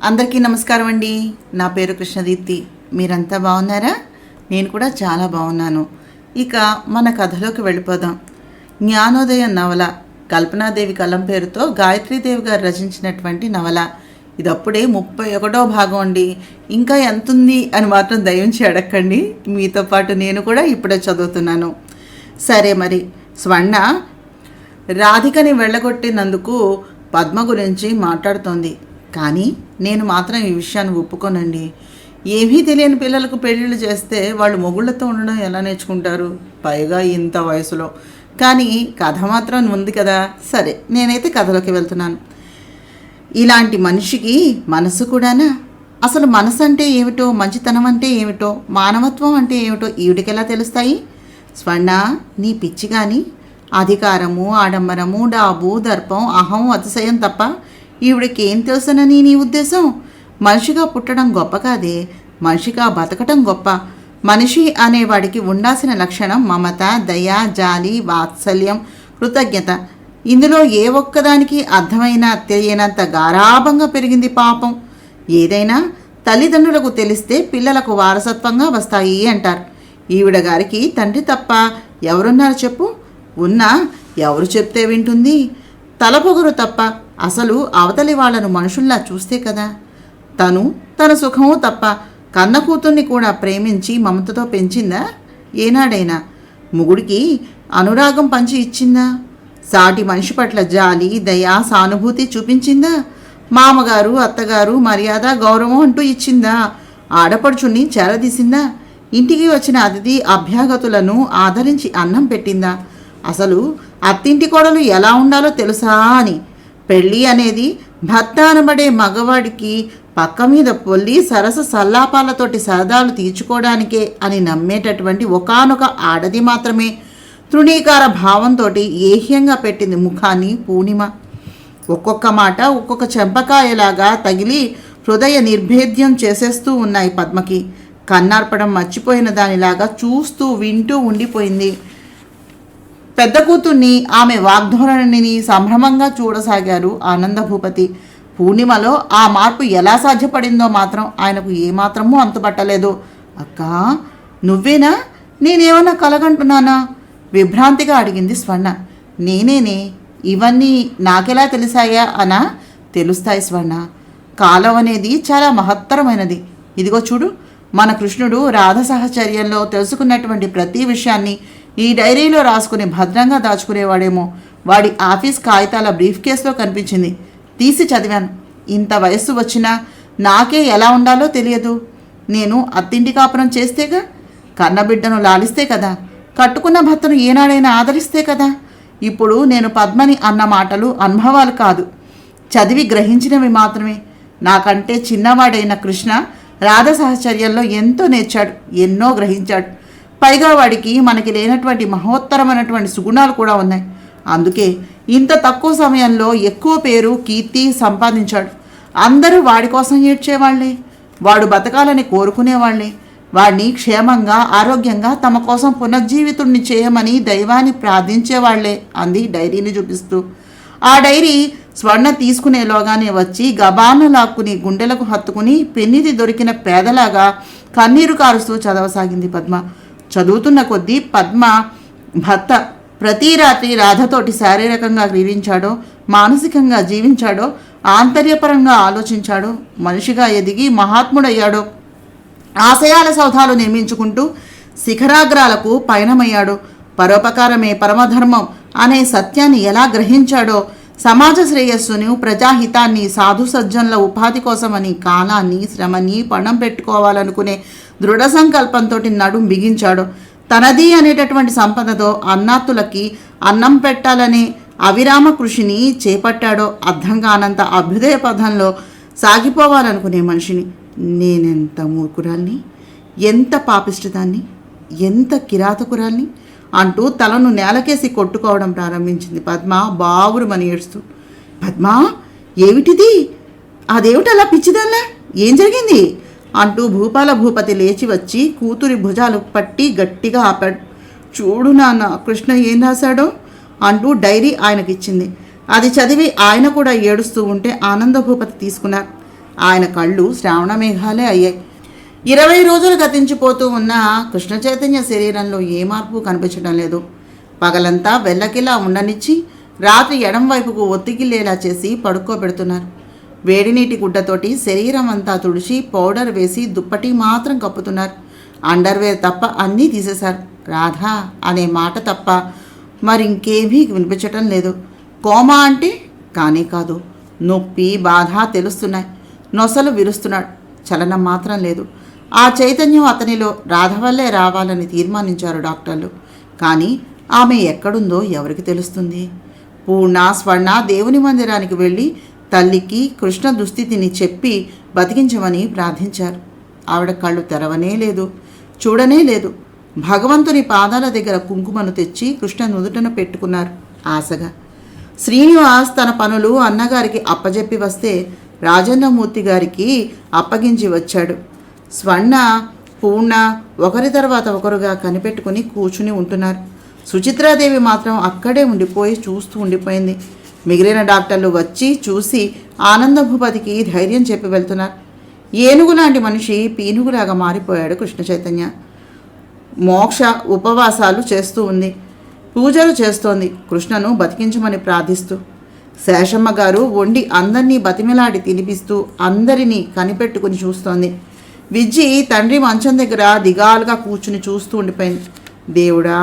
అందరికీ నమస్కారం అండి. నా పేరు కృష్ణదీప్తి. మీరంతా బాగున్నారా? నేను కూడా చాలా బాగున్నాను. ఇక మన కథలోకి వెళ్ళిపోదాం. జ్ఞానోదయం నవల కల్పనాదేవి కలం పేరుతో గాయత్రీదేవి గారు రచించినటువంటి నవల. ఇది అప్పుడే 31వ భాగం అండి. ఇంకా ఎంతుంది అని మాత్రం దయించి అడగండి. మీతో పాటు నేను కూడా ఇప్పుడే చదువుతున్నాను. సరే, మరి స్వర్ణ రాధికని వెళ్ళగొట్టినందుకు పద్మ గురించి మాట్లాడుతోంది. కానీ నేను మాత్రం ఈ విషయాన్ని ఒప్పుకోనండి. ఏమీ తెలియని పిల్లలకు పెళ్ళిళ్ళు చేస్తే వాళ్ళు మొగుళ్ళతో ఉండడం ఎలా నేర్చుకుంటారు, పైగా ఇంత వయసులో. కానీ కథ మాత్రం ఉంది కదా. సరే, నేనైతే కథలోకి వెళ్తున్నాను. ఇలాంటి మనిషికి మనసు కూడానా? అసలు మనసు అంటే ఏమిటో, మంచితనం అంటే ఏమిటో, మానవత్వం అంటే ఏమిటో ఈవిడికెలా తెలుస్తాయి? స్వర్ణ, నీ పిచ్చి కానీ అధికారము, ఆడంబరము, డాబు, దర్పం, అహం, అతిశయం తప్ప ఈవిడికి ఏం తెలుసునని నీ ఉద్దేశం? మనిషిగా పుట్టడం గొప్ప కాదే, మనిషిగా బతకటం గొప్ప. మనిషి అనేవాడికి ఉండాల్సిన లక్షణం మమత, దయ, జాలి, వాత్సల్యం, కృతజ్ఞత. ఇందులో ఏ ఒక్కదానికి అర్థమైనా తెలియనంత గారాభంగా పెరిగింది పాపం. ఏదైనా తల్లిదండ్రులకు తెలిస్తే పిల్లలకు వారసత్వంగా వస్తాయి అంటారు. ఈవిడ గారికి తండ్రి తప్ప ఎవరున్నారు చెప్పు? ఉన్నా ఎవరు చెప్తే వింటుంది? తలపొగరు తప్ప అసలు అవతలి వాళ్లను మనుషుల్లా చూస్తే కదా. తన సుఖము తప్ప కన్న కూతుర్ని కూడా ప్రేమించి మమతతో పెంచిందా ఏనాడైనా? మొగుడికి అనురాగం పంచి ఇచ్చిందా? సాటి మనిషి పట్ల జాలి, దయ, సానుభూతి చూపించిందా? మామగారు, అత్తగారు మర్యాద, గౌరవం అంటూ ఇచ్చిందా? ఆడపడుచుని చేరదీసిందా? ఇంటికి వచ్చిన అతిథి అభ్యాగతులను ఆదరించి అన్నం పెట్టిందా? అసలు అత్తింటి కోడలు ఎలా ఉండాలో తెలుసా అని. పెళ్ళి అనేది భర్త అనబడే మగవాడికి పక్క మీద పొల్లి సరస సల్లాపాలతోటి సరదాలు తీర్చుకోవడానికే అని నమ్మేటటువంటి ఒకానొక ఆడది మాత్రమే. తృణీకార భావంతో ఏహ్యంగా పెట్టింది ముఖాన్ని పూర్ణిమ. ఒక్కొక్క మాట ఒక్కొక్క చెంపకాయలాగా తగిలి హృదయ నిర్భేద్యం చేసేస్తూ ఉన్నాయి పద్మకి. కన్నార్పడం మర్చిపోయిన దానిలాగా చూస్తూ వింటూ ఉండిపోయింది. పెద్ద కూతుర్ని, ఆమె వాగ్ధోరణిని సంభ్రమంగా చూడసాగారు ఆనందభూపతి. పూర్ణిమలో ఆ మార్పు ఎలా సాధ్యపడిందో మాత్రం ఆయనకు ఏమాత్రమూ అంతుపట్టలేదు. అక్కా, నువ్వేనా? నేనేమన్నా కలగంటున్నానా? విభ్రాంతిగా అడిగింది స్వర్ణ. నేనేనే. ఇవన్నీ నాకెలా తెలిసాయా అనా? తెలుస్తాయి స్వర్ణ. కాలం అనేది చాలా మహత్తరమైనది. ఇదిగో చూడు, మన కృష్ణుడు రాధ సహచర్యంలో తెలుసుకున్నటువంటి ప్రతి విషయాన్ని ఈ డైరీలో రాసుకుని భద్రంగా దాచుకునేవాడేమో. వాడి ఆఫీస్ కాగితాల బ్రీఫ్ కేసులో కనిపించింది. తీసి చదివాను. ఇంత వయస్సు వచ్చినా నాకే ఎలా ఉండాలో తెలియదు. నేను అత్తింటి కాపురం చేస్తేగా, కన్నబిడ్డను లాలిస్తే కదా, కట్టుకున్న భర్తను ఏనాడైనా ఆదరిస్తే కదా. ఇప్పుడు నేను పద్మని అన్న మాటలు అనుభవాలు కాదు, చదివి గ్రహించినవి మాత్రమే. నాకంటే చిన్నవాడైన కృష్ణ రాధ సహచర్యంలో ఎంతో నేర్చాడు, ఎన్నో గ్రహించాడు. పైగా వాడికి మనకి లేనటువంటి మహోత్తరమైనటువంటి సుగుణాలు కూడా ఉన్నాయి. అందుకే ఇంత తక్కువ సమయంలో ఎక్కువ పేరు, కీర్తి సంపాదించాడు. అందరూ వాడి కోసం ఏడ్చేవాళ్లే, వాడు బతకాలని కోరుకునేవాళ్లే, వాడిని క్షేమంగా, ఆరోగ్యంగా తమ కోసం పునర్జీవితుణ్ణి చేయమని దైవాన్ని ప్రార్థించేవాళ్లే అంది డైరీని చూపిస్తూ. ఆ డైరీ స్వర్ణ తీసుకునేలోగానే వచ్చి గబాన లాక్కుని గుండెలకు హత్తుకుని పెన్నిది దొరికిన పేదలాగా కన్నీరు కారుస్తూ చదవసాగింది పద్మ. చదువుతున్న కొద్దీ పద్మ భర్త ప్రతి రాత్రి రాధతోటి శారీరకంగా క్రీడించాడో, మానసికంగా జీవించాడో, ఆంతర్యపరంగా ఆలోచించాడో, మనిషిగా ఎదిగి మహాత్ముడయ్యాడో, ఆశయాల సౌధాలు నిర్మించుకుంటూ శిఖరాగ్రాలకు పయనమయ్యాడో, పరోపకారమే పరమధర్మం అనే సత్యాన్ని ఎలా గ్రహించాడో, సమాజ శ్రేయస్సును, ప్రజాహితాన్ని, సాధు సజ్జనుల ఉపాధి కోసమని కాలాన్ని, శ్రమని పణం పెట్టుకోవాలనుకునే దృఢ సంకల్పంతో నడుం బిగించాడు. తనది అనేటటువంటి సంపదతో అన్నాతులకి అన్నం పెట్టాలనే అవిరామ కృషిని చేపట్టాడో. అర్థం కానంత అభ్యుదయ పథంలో సాగిపోవాలనుకునే మనిషిని. నేనెంత మూర్ఖురాల్ని, ఎంత పాపిష్టిదాన్ని, ఎంత కిరాతకురాల్ని అంటూ తలను నేలకేసి కొట్టుకోవడం ప్రారంభించింది పద్మ బావురుమని ఏడుస్తూ. పద్మ, ఏమిటిది? అదేమిటి అలా పిచ్చిదల్లా? ఏం జరిగింది అంటూ భూపాల భూపతి లేచి వచ్చి కూతురి భుజాలు పట్టి గట్టిగా ఆపాడు. చూడు నాన్న, కృష్ణ ఏం రాశాడో అంటూ డైరీ ఆయనకిచ్చింది. అది చదివి ఆయన కూడా ఏడుస్తూ ఉంటే ఆనందభూపతి తీసుకున్నారు. ఆయన కళ్ళు శ్రావణ మేఘాలే అయ్యాయి. 20 రోజులు గతించిపోతూ ఉన్న కృష్ణ చైతన్య శరీరంలో ఏ మార్పు కనిపించడం లేదు. పగలంతా వెల్లకిలా ఉండనిచ్చి రాత్రి ఎడం వైపుకు ఒత్తిగిల్లేలా చేసి పడుకోబెడుతున్నారు. వేడినీటి గుడ్డతోటి శరీరం అంతా తుడిచి పౌడర్ వేసి దుప్పటి మాత్రం కప్పుతున్నారు. అండర్వేర్ తప్ప అన్నీ తీసేశారు. రాధా అనే మాట తప్ప మరింకేమీ వినిపించటం లేదు. కోమా అంటే కానీ కాదు. నొప్పి బాధ తెలుస్తున్నాయి. నొసలు విరుస్తున్నాడు. చలనం మాత్రం లేదు. ఆ చైతన్యం అతనిలో రాధ వల్లే రావాలని తీర్మానించారు డాక్టర్లు. కానీ ఆమె ఎక్కడుందో ఎవరికి తెలుస్తుంది? పూర్ణ స్వర్ణ దేవుని మందిరానికి వెళ్ళి తల్లికి కృష్ణ దుస్థితిని చెప్పి బతికించమని ప్రార్థించారు. ఆవిడ కళ్ళు తెరవనే లేదు, చూడనే లేదు. భగవంతుని పాదాల దగ్గర కుంకుమను తెచ్చి కృష్ణ నుదుటను పెట్టుకున్నారు ఆశగా. శ్రీనివాస్ తన పనులు అన్నగారికి అప్పజెప్పి వస్తే రాజన్నమూర్తి గారికి అప్పగించి వచ్చాడు. స్వర్ణ పూర్ణ ఒకరి తర్వాత ఒకరుగా కనిపెట్టుకుని కూర్చుని ఉంటున్నారు. సుచిత్రాదేవి మాత్రం అక్కడే ఉండిపోయి చూస్తూ ఉండిపోయింది. మిగిలిన డాక్టర్లు వచ్చి చూసి ఆనంద భూపతికి ధైర్యం చెప్పి వెళ్తున్నారు. ఏనుగు లాంటి మనిషి పీనుగులాగా మారిపోయాడు కృష్ణ చైతన్య. మోక్ష ఉపవాసాలు చేస్తూ ఉంది, పూజలు చేస్తోంది కృష్ణను బతికించమని ప్రార్థిస్తూ. శేషమ్మ గారు వండి అందరినీ బతిమిలాడి తినిపిస్తూ అందరినీ కనిపెట్టుకుని చూస్తోంది. విజ్జి తండ్రి మంచం దగ్గర దిగాలుగా కూర్చుని చూస్తూ ఉండిపోయింది. దేవుడా,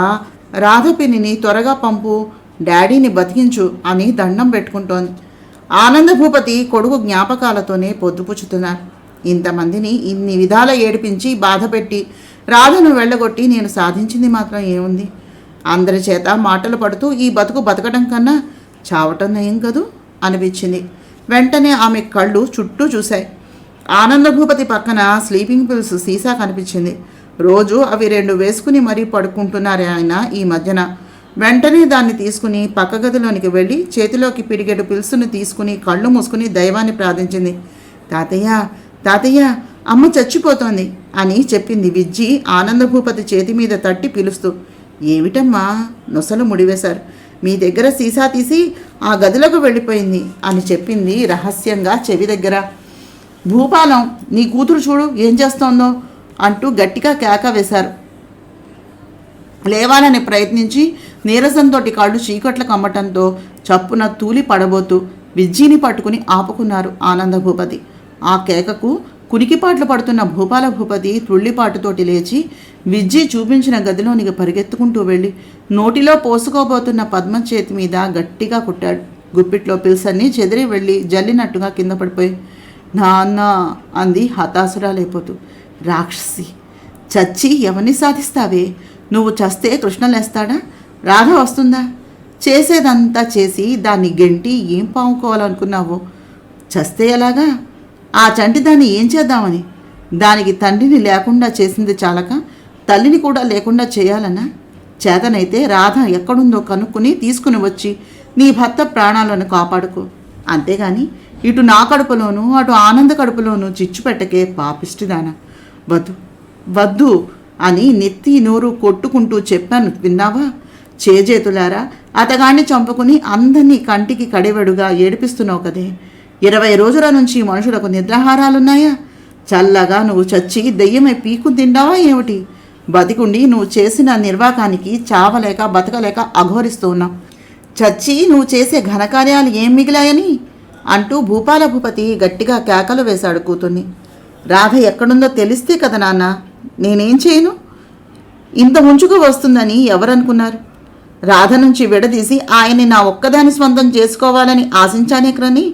రాధపిన్నిని త్వరగా పంపు, డాడీని బతికించు అని దండం పెట్టుకుంటోంది. ఆనంద భూపతి కొడుకు జ్ఞాపకాలతోనే పొద్దుపుచ్చుతున్నారు. ఇంతమందిని ఇన్ని విధాల ఏడిపించి బాధపెట్టి రాధను వెళ్ళగొట్టి నేను సాధించింది మాత్రం ఏముంది? అందరి చేత మాటలు పడుతూ ఈ బతుకు బతకడం కన్నా చావటం నయం కదూ అనిపించింది. వెంటనే ఆమె కళ్ళు చుట్టూ చూశాయి. ఆనంద భూపతి పక్కన స్లీపింగ్ పిల్స్ సీసా కనిపించింది. రోజు అవి 2 వేసుకుని మరీ పడుకుంటున్నారు ఆయన ఈ మధ్యన. వెంటనే దాన్ని తీసుకుని పక్క గదిలోనికి వెళ్ళి చేతిలోకి పిడిగెడు పిల్సుని తీసుకుని కళ్ళు మూసుకుని దైవాన్ని ప్రార్థించింది. తాతయ్య తాతయ్య, అమ్మ చచ్చిపోతోంది అని చెప్పింది విజ్జి ఆనంద భూపతి చేతి మీద తట్టి పిలుస్తూ. ఏమిటమ్మా? నొసలు ముడివేశారు. మీ దగ్గర సీసా తీసి ఆ గదిలోకి వెళ్ళిపోయింది అని చెప్పింది రహస్యంగా చెవి దగ్గర. భూపాలం, నీ కూతురు చూడు ఏం చేస్తోందో అంటూ గట్టిగా కేక వేశారు. లేవాలని ప్రయత్నించి నీరసంతో కళ్ళు చీకట్లు కమ్మటంతో చప్పున తూలి పడబోతూ విజ్జిని పట్టుకుని ఆపుకున్నారు ఆనంద భూపతి. ఆ కేకకు కునికిపాట్లు పడుతున్న భూపాల భూపతి తుళ్ళిపాటుతోటి లేచి విజ్జి చూపించిన గదిలోనికి పరిగెత్తుకుంటూ వెళ్ళి నోటిలో పోసుకోబోతున్న పద్మ చేతి మీద గట్టిగా కుట్టాడు. గుప్పిట్లో పిల్సన్నీ చెదిరి వెళ్ళి జల్లినట్టుగా కింద పడిపోయి నాన్న అంది హతాసురాలైపోతూ. రాక్షసి, చచ్చి ఎవరిని సాధిస్తావే? నువ్వు చస్తే కృష్ణ లేస్తాడా? రాధ వస్తుందా? చేసేదంతా చేసి దాన్ని గెంటి ఏం పాముకోవాలనుకున్నావో? చస్తే ఎలాగా? ఆ చంటి దాన్ని ఏం చేద్దామని? దానికి తండ్రిని లేకుండా చేసింది చాలక తల్లిని కూడా లేకుండా చేయాలన్నా? చేతనైతే రాధ ఎక్కడుందో కనుక్కుని తీసుకుని వచ్చి నీ భర్త ప్రాణాలను కాపాడుకో. అంతేగాని ఇటు నా కడుపులోనూ అటు ఆనంద కడుపులోనూ చిచ్చు పెట్టకే పాపిష్టిదాన. వద్దు వద్దు అని నెత్తి నోరు కొట్టుకుంటూ చెప్పాను, విన్నావా? చేజేతులారా అతగాన్ని చంపుకుని అందరినీ కంటికి కడివెడుగా ఏడిపిస్తున్నావు కదే. 20 రోజుల నుంచి మనుషులకు నిద్రాహారాలున్నాయా? చల్లగా నువ్వు చచ్చి దెయ్యమై పీకు తిండావా ఏమిటి? బతికుండి నువ్వు చేసిన నిర్వాకానికి చావలేక బతకలేక అఘోరిస్తూ ఉన్నావు. చచ్చి నువ్వు చేసే ఘనకార్యాలు ఏం మిగిలాయని అంటూ భూపాల భూపతి గట్టిగా కేకలు వేశాడు కూతుర్ని. రాధ ఎక్కడుందో తెలిస్తే కదా నాన్న, నేనేం చేయను? ఇంత ముంచుకు వస్తుందని ఎవరనుకున్నారు? రాధ నుంచి విడదీసి ఆయన్ని నా ఒక్కదాని స్వంతం చేసుకోవాలని ఆశించానే క్రని.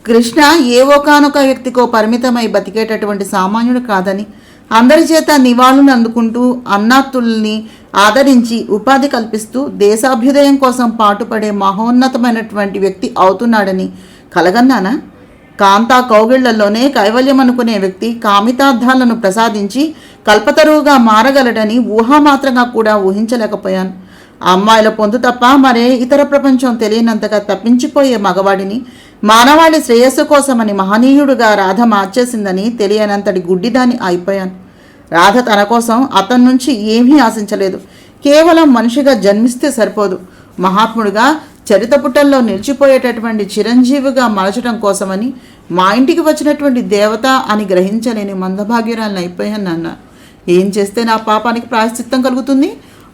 కృష్ణ ఏ ఒకానొక వ్యక్తికో పరిమితమై బతికేటటువంటి సామాన్యుడు కాదని అందరి చేత నివాళులు అందుకుంటూ అన్నాత్తుల్ని ఆదరించి ఉపాధి కల్పిస్తూ దేశాభ్యుదయం కోసం పాటుపడే మహోన్నతమైనటువంటి వ్యక్తి అవుతున్నాడని కలగన్నానా? కాంతా కౌగిళ్లలోనే కైవల్యం అనుకునే వ్యక్తి కామితార్థాలను ప్రసాదించి కల్పతరువుగా మారగలడని ఊహామాత్రంగా కూడా ఊహించలేకపోయాను. అమ్మాయిల పొందు తప్ప మరే ఇతర ప్రపంచం తెలియనంతగా తప్పించిపోయే మగవాడిని మానవాళి శ్రేయస్సు కోసమని మహనీయుడుగా రాధ మార్చేసిందని తెలియనంతటి గుడ్డిదాన్ని అయిపోయాను. రాధ తన కోసం అతని నుంచి ఏమీ ఆశించలేదు. కేవలం మనిషిగా జన్మిస్తే సరిపోదు, మహాత్ముడిగా చరితపుటల్లో నిలిచిపోయేటటువంటి చిరంజీవిగా మలచడం కోసమని మా ఇంటికి వచ్చినటువంటి దేవత అని గ్రహించలేని మందభాగ్యురాలను అయిపోయాను నాన్న. ఏం చేస్తే నా పాపానికి ప్రాయశ్చిత్తం కలుగుతుంది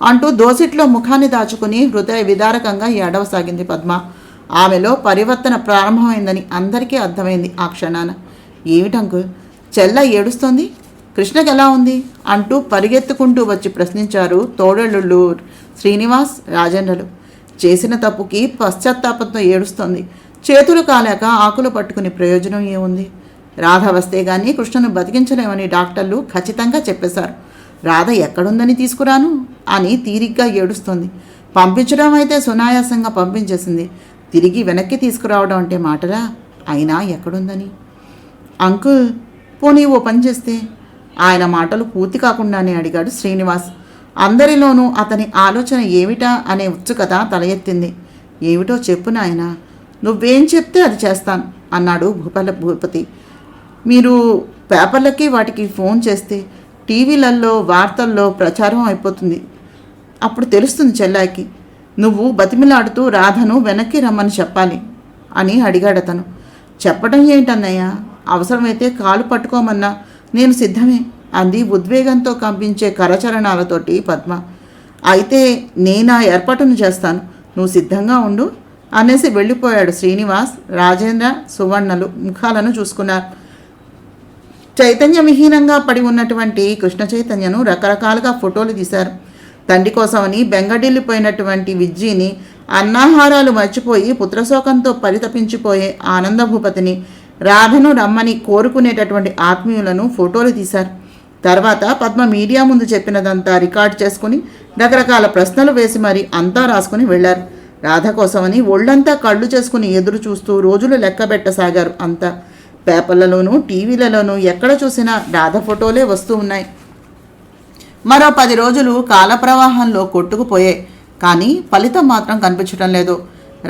అంటూ దోసిట్లో ముఖాన్ని దాచుకుని హృదయ విదారకంగా ఏడవసాగింది పద్మ. ఆమెలో పరివర్తన ప్రారంభమైందని అందరికీ అర్థమైంది ఆ క్షణాన. ఏమిటంకుల్, చెల్ల ఏడుస్తోంది, కృష్ణకి ఎలా ఉంది అంటూ పరిగెత్తుకుంటూ వచ్చి ప్రశ్నించారు తోడళ్ళు శ్రీనివాస్, రాజేంద్రలు. చేసిన తప్పుకి పశ్చాత్తాపంతో ఏడుస్తోంది. చేతులు కాలేక ఆకులు పట్టుకుని ప్రయోజనం ఏముంది? రాధ వస్తే గానీ కృష్ణను బతికించలేమని డాక్టర్లు ఖచ్చితంగా చెప్పేశారు. రాధ ఎక్కడుందని తీసుకురాను అని తీరిగ్గా ఏడుస్తోంది. పంపించడం అయితే సునాయాసంగా పంపించేసింది. తిరిగి వెనక్కి తీసుకురావడం అంటే మాటరా? అయినా ఎక్కడుందని? అంకుల్, పోనీ ఓ పని చేస్తే? ఆయన మాటలు పూర్తి కాకుండానే అడిగాడు శ్రీనివాస్. అందరిలోనూ అతని ఆలోచన ఏమిటా అనే ఉత్సుకత తల ఎత్తింది. ఏమిటో చెప్పు నాయనా, నువ్వేం చెప్తే అది చేస్తాను అన్నాడు భూపతి. మీరు పేపర్లకి వాటికి ఫోన్ చేస్తే టీవీలలో వార్తల్లో ప్రచారం అయిపోతుంది. అప్పుడు తెలుస్తుంది చెల్లాయికి. నువ్వు బతిమిలాడుతూ రాధను వెనక్కి రమ్మని చెప్పాలి అని అడిగాడతను. చెప్పడం ఏంటన్నయ్య, అవసరమైతే కాలు పట్టుకోమన్నా నేను సిద్ధమే అంది ఉద్వేగంతో కంపించే కరచరణాలతోటి పద్మ. అయితే నేనా ఏర్పాటును చేస్తాను, నువ్వు సిద్ధంగా ఉండు అనేసి వెళ్ళిపోయాడు శ్రీనివాస్. రాజేంద్ర, సువర్ణలు ముఖాలను చూసుకున్నారు. చైతన్యవిహీనంగా పడి ఉన్నటువంటి కృష్ణ చైతన్యను రకరకాలుగా ఫోటోలు తీశారు. తండ్రి కోసమని బెంగడిల్లిపోయినటువంటి విజ్జిని, అన్నాహారాలు మర్చిపోయి పుత్రశోకంతో పరితపించిపోయే ఆనందభూపతిని, రాధను రమ్మని కోరుకునేటటువంటి ఆత్మీయులను ఫోటోలు తీశారు. తర్వాత పద్మ మీడియా ముందు చెప్పినదంతా రికార్డ్ చేసుకుని రకరకాల ప్రశ్నలు వేసి మరి అంతా రాసుకుని వెళ్లారు. రాధ కోసమని ఒళ్ళంతా కళ్ళు చేసుకుని ఎదురు చూస్తూ రోజులు లెక్కబెట్టసాగారు అంతా. పేపర్లలోనూ టీవీలలోనూ ఎక్కడ చూసినా రాధ ఫోటోలే వస్తూ ఉన్నాయి. మరో 10 రోజులు కాలప్రవాహంలో కొట్టుకుపోయాయి. కానీ ఫలితం మాత్రం కనిపించడం లేదు.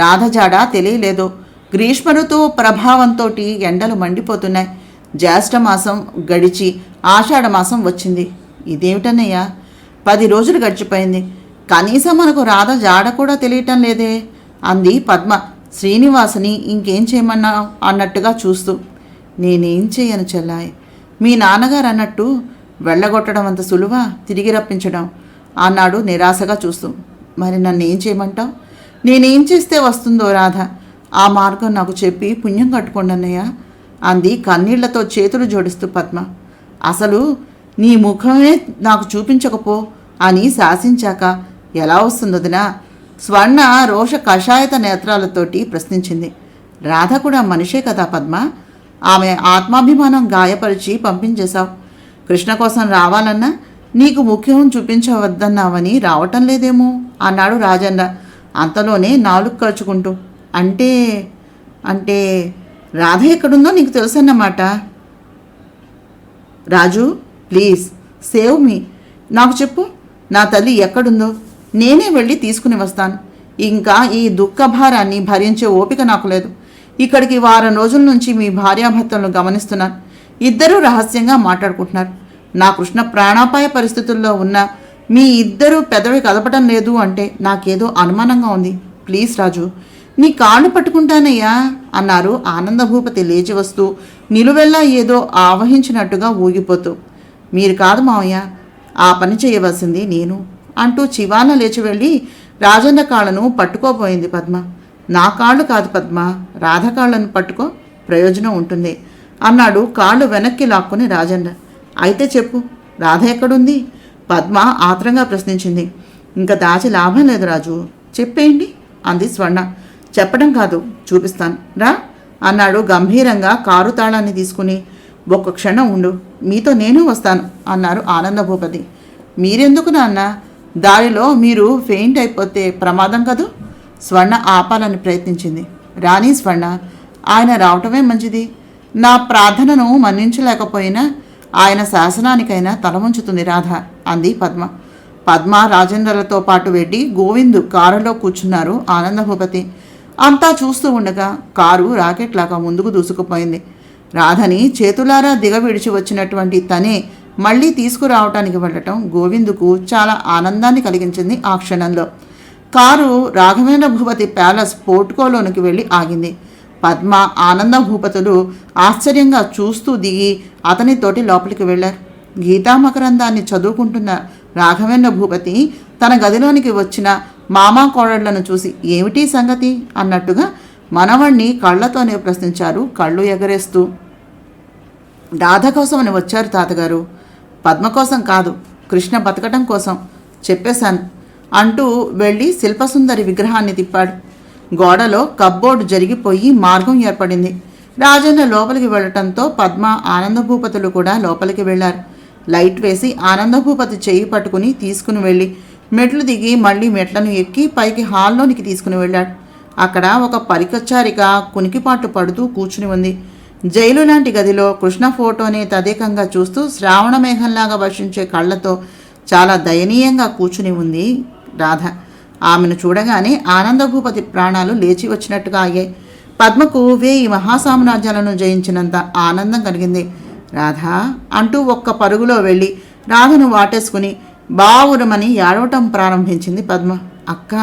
రాధ జాడ తెలియలేదు. గ్రీష్మ ఋతువు ప్రభావంతో ఎండలు మండిపోతున్నాయి. జ్యేష్ఠమాసం గడిచి ఆషాఢమాసం వచ్చింది. ఇదేమిటన్నయ్యా, 10 రోజులు గడిచిపోయింది, కనీసం మనకు రాధ జాడ కూడా తెలియటం లేదే అంది పద్మ శ్రీనివాసుని ఇంకేం చేయమన్నావు అన్నట్టుగా చూస్తూ. నేనేం చేయను చెల్లాయ్, మీ నాన్నగారు అన్నట్టు వెళ్ళగొట్టడం అంత సులువా, తిరిగి రప్పించడం అన్నాడు నిరాశగా చూస్తూ. మరి నన్ను ఏం చేయమంటావు? నేనేం చేస్తే వస్తుందో రాధ, ఆ మార్గం నాకు చెప్పి పుణ్యం కట్టుకోండి అన్నయ్య అంది కన్నీళ్లతో చేతులు జోడిస్తూ పద్మ. అసలు నీ ముఖమే నాకు చూపించకపో అని శాసించాక ఎలా వస్తుందదినా? స్వర్ణ రోష కషాయత నేత్రాలతోటి ప్రశ్నించింది. రాధ కూడా మనిషే కదా పద్మ, ఆమె ఆత్మాభిమానం గాయపరిచి పంపించేశావు. కృష్ణ కోసం రావాలన్నా నీకు ముఖ్యం చూపించవద్దన్నావని రావటం లేదేమో అన్నాడు రాజన్న అంతలోనే నాలుగు ఖర్చుకుంటూ. అంటే అంటే రాధ ఎక్కడుందో నీకు తెలుసన్నమాట. రాజు, ప్లీజ్ సేవ్ మీ. నాకు చెప్పు, నా తల్లి ఎక్కడుందో నేనే వెళ్ళి తీసుకుని వస్తాను. ఇంకా ఈ దుఃఖభారాన్ని భరించే ఓపిక నాకు లేదు. ఇక్కడికి వారం రోజుల నుంచి మీ భార్యాభర్తలను గమనిస్తున్నాను. ఇద్దరూ రహస్యంగా మాట్లాడుకుంటున్నారు. నా కృష్ణ ప్రాణాపాయ పరిస్థితుల్లో ఉన్న మీ ఇద్దరూ పెదవి కదపటం లేదు అంటే నాకేదో అనుమానంగా ఉంది. ప్లీజ్ రాజు, నీ కాళ్ళు పట్టుకుంటానయ్యా అన్నారు ఆనందభూపతి లేచి వస్తూ, నిలువెల్లా ఏదో ఆవహించినట్టుగా ఊగిపోతూ. మీరు కాదు మావయ్య, ఆ పని చేయవలసింది నేను అంటూ చివాన లేచి వెళ్ళి రాజన్న కాళ్ళను పట్టుకోబోయింది పద్మ. నా కాళ్ళు కాదు పద్మ, రాధ కాళ్ళను పట్టుకో, ప్రయోజనం ఉంటుంది అన్నాడు కాళ్ళు వెనక్కి లాక్కుని రాజన్న. అయితే చెప్పు, రాధ ఎక్కడుంది? పద్మ ఆత్రంగా ప్రశ్నించింది. ఇంకా దాచి లాభం లేదు రాజు, చెప్పేయండి అంది స్వర్ణ. చెప్పడం కాదు, చూపిస్తాను రా అన్నాడు గంభీరంగా కారు తాళాన్ని తీసుకుని. ఒక్క క్షణం ఉండు, మీతో నేను వస్తాను అన్నారు ఆనందభూపతి. మీరెందుకు నాన్న? దారిలో మీరు ఫెయింట్ అయిపోతే ప్రమాదం కదూ. స్వర్ణ ఆపాలని ప్రయత్నించింది. రాణి స్వర్ణ, ఆయన రావటమే మంచిది. నా ప్రార్థనను మన్నించలేకపోయినా ఆయన శాసనానికైనా తలవంచుతుంది రాధ అంది పద్మ. పద్మ రాజేంద్రలతో పాటు వెళ్ళి గోవిందు కారులో కూర్చున్నారు ఆనందభూపతి. అంతా చూస్తూ ఉండగా కారు రాకెట్లాగా ముందుకు దూసుకుపోయింది. రాధని చేతులారా దిగవిడిచి వచ్చినటువంటి తనే మళ్ళీ తీసుకురావటానికి వెళ్ళటం గోవిందుకు చాలా ఆనందాన్ని కలిగించింది ఆ క్షణంలో. కారు రాఘవేంద్ర భూపతి ప్యాలెస్ పోర్టుకోలోనికి వెళ్ళి ఆగింది. పద్మ, ఆనంద భూపతులు ఆశ్చర్యంగా చూస్తూ దిగి అతనితోటి లోపలికి వెళ్ళారు. గీతామకరందాన్ని చదువుకుంటున్న రాఘవేంద్ర భూపతి తన గదిలోనికి వచ్చిన మామా కోడళ్లను చూసి ఏమిటి సంగతి అన్నట్టుగా మనవణ్ణి కళ్ళతోనే ప్రశ్నించారు, కళ్ళు ఎగరేస్తూ. రాధ కోసమని వచ్చారు తాతగారు, పద్మ కోసం కాదు, కృష్ణ బతకటం కోసం చెప్పేశాను అంటూ వెళ్ళి శిల్పసుందరి విగ్రహాన్ని తిప్పాడు. గోడలో కబ్బోర్డు జరిగిపోయి మార్గం ఏర్పడింది. రాజేంద్ర లోపలికి వెళ్ళటంతో పద్మ, ఆనందభూపతులు కూడా లోపలికి వెళ్లారు. లైట్ వేసి ఆనందభూపతి చేయి పట్టుకుని తీసుకుని వెళ్ళి మెట్లు దిగి మళ్ళీ మెట్లను ఎక్కి పైకి హాల్లోనికి తీసుకుని వెళ్ళాడు. అక్కడ ఒక పరికచారిక కునికిపాటు పడుతూ కూర్చుని ఉంది. జైలు లాంటి గదిలో కృష్ణ ఫోటోని తదేకంగా చూస్తూ శ్రావణ మేఘంలాగా వర్షించే కళ్ళతో చాలా దయనీయంగా కూర్చుని ఉంది రాధ. ఆమెను చూడగానే ఆనందభూపతి ప్రాణాలు లేచి వచ్చినట్టుగా అయ్యాయి. పద్మకు 1000 మహాసామ్రాజ్యాలను జయించినంత ఆనందం కలిగింది. రాధా అంటూ ఒక్క పరుగులో వెళ్ళి రాధను వాటేసుకుని బావురమని ఏడవటం ప్రారంభించింది పద్మ. అక్క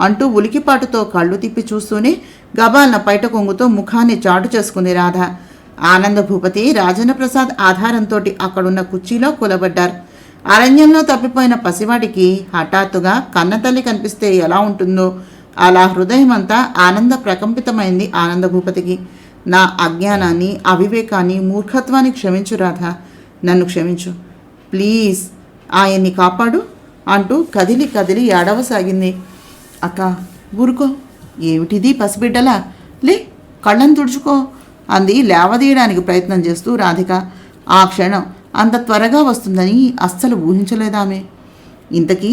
అంటూ ఉలికిపాటుతో కళ్ళు తిప్పి చూస్తూనే గబాల్న పైట కొంగుతో ముఖాన్ని చాటు చేసుకుంది రాధ. ఆనందభూపతి, రాజేంద్ర ప్రసాద్ ఆధారంతో అక్కడున్న కుర్చీలో కూలబడ్డారు. అరణ్యంలో తప్పిపోయిన పసివాడికి హఠాత్తుగా కన్నతల్లి కనిపిస్తే ఎలా ఉంటుందో అలా హృదయమంతా ఆనంద ప్రకంపితమైంది ఆనందభూపతికి. నా అజ్ఞానాన్ని, అవివేకాన్ని, మూర్ఖత్వాన్ని క్షమించు రాధా, నన్ను క్షమించు ప్లీజ్, ఆయన్ని కాపాడు అంటూ కదిలి కదిలి ఏడవసాగింది. అక్క ఊరుకో, ఏమిటిది పసిబిడ్డలా, లే కళ్ళని తుడుచుకో అంది లేవదీయడానికి ప్రయత్నం చేస్తూ రాధిక. ఆ క్షణం అంత త్వరగా వస్తుందని అస్సలు ఊహించలేదామె. ఇంతకీ